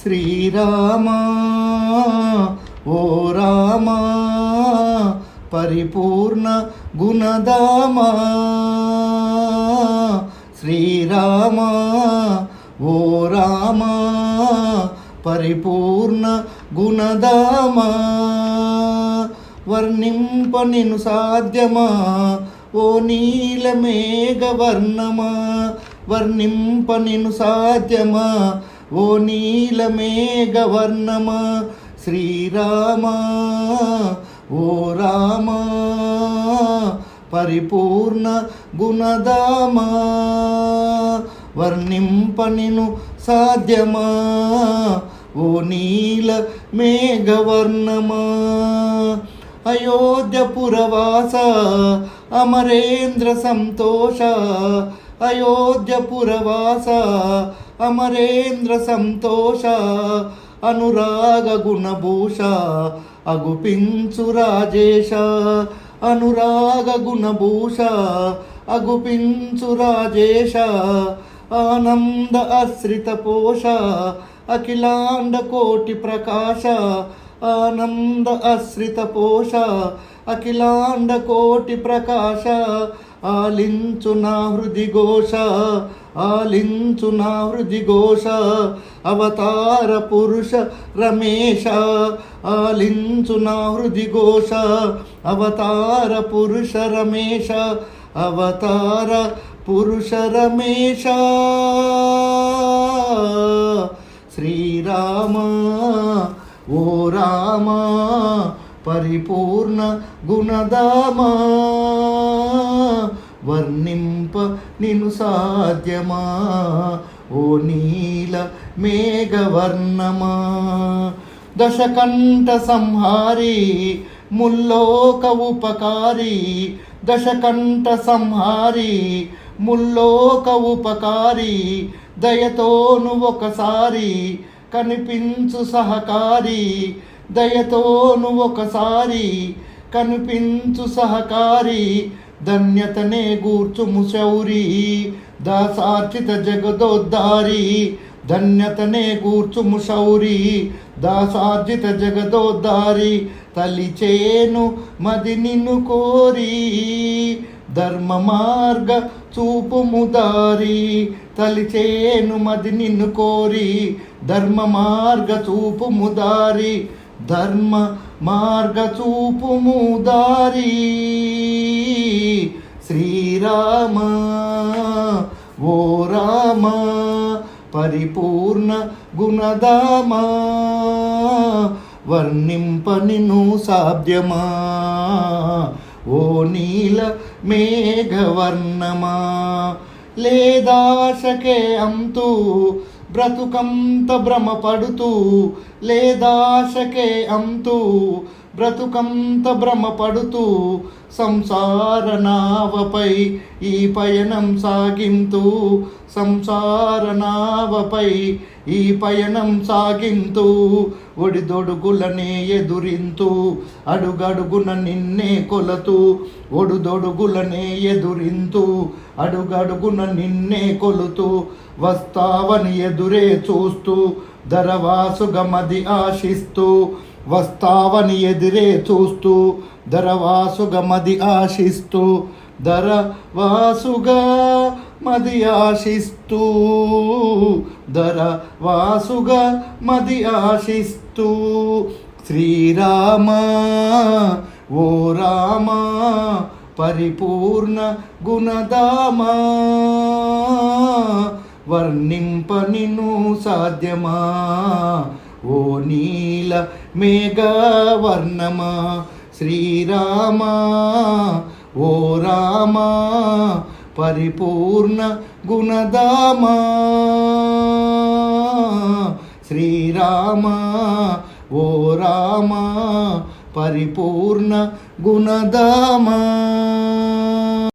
శ్రీరామా ఓ రామా పరిపూర్ణ గుణదామా శ్రీరామా ఓ రామా పరిపూర్ణ గుణదామా వర్ణింప నిను సాధ్యమా ఓ నీల మేఘవర్ణమా వర్ణింప నిను సాధ్యమా ఓ నీల మేఘవర్ణమా శ్రీరామా ఓ రామా పరిపూర్ణ గుణదామా వర్ణింప నిను సాధ్యమా ఓ నీల మేఘవర్ణమా అయోధ్యపురవాస అమరేంద్ర సంతోష అయోధ్యపురవాస అమరేంద్ర సంతోష అనురాగ గుణభూష అగుపించు రాజేశ అనురాగ గుణభూష అగుపించు రాజేశ ఆనంద ఆశ్రిత పోష అఖిలాండ కోటి ప్రకాశ ఆనంద ఆశ్రిత పోష అఖిలాండ కోటి ప్రకాశ ఆలించు నా హృది ఘోష ఆలించు నా హృది ఘోష అవతార పురుష రమేశ ఆలించు నా హృది ఘోష అవతార పురుష రమేశ అవతార పురుష రమేశ శ్రీరామా ఓ రామా పరిపూర్ణ గుణదామా వర్ణింప నిను సాధ్యమా ఓ నీల మేఘవర్ణమా దశకంఠ సంహారి ముల్లోక ఉపకారి దశకంఠ సంహారి ముల్లోక ఉపకారి దయతోను ఒకసారి కనిపించు సహకారి దయతోను ఒకసారి కనిపించు సహకారి ధన్యతనే గూర్చుము శౌరి దాసార్చిత జగదోద్ధారి ధన్యతనే గూర్చుము శౌరి దాసార్జిత జగదోద్ధారి తలిచేను మది నిన్ను కోరి ధర్మ మార్గ చూపుము దారి తలిచేను మది నిన్ను కోరి ధర్మ మార్గ చూపుము దారి ధర్మ మార్గ చూపుము దారి శ్రీరామా ఓ రామా పరిపూర్ణ గుణదామా వర్ణింప నిను సాధ్యమా ఓ నీల మేఘవర్ణమా లేదాశకే అంతు బ్రతుకంత భ్రమపడుతూ లేదాశకే అంతు బ్రతుకంత భ్రమపడుతూ సంసార నావపై ఈ పయనం సాగింతూ సంసార నావపై ఈ పయనం సాగింతూ ఒడిదొడుగులనే ఎదురింతూ అడుగడుగున నిన్నే కొలతూ ఒడుదొడుగులనే ఎదురింతూ అడుగడుగున నిన్నే కొలుతూ వస్తావని ఎదురే చూస్తూ ధరవాసుగా మది ఆశిస్తూ వస్తావని ఎదురే చూస్తూ ధరవాసుగా మది ఆశిస్తూ ధరవాసుగా మది ఆశిస్తూ ధరవాసుగా మది ఆశిస్తూ శ్రీరామా ఓ రామా పరిపూర్ణ గుణదామా వర్ణింప నిను సాధ్యమా ఓ నీల మేఘవర్ణమా శ్రీరామా ఓ రామా పరిపూర్ణ గుణదామా శ్రీరామా ఓ రామా పరిపూర్ణ గుణదామా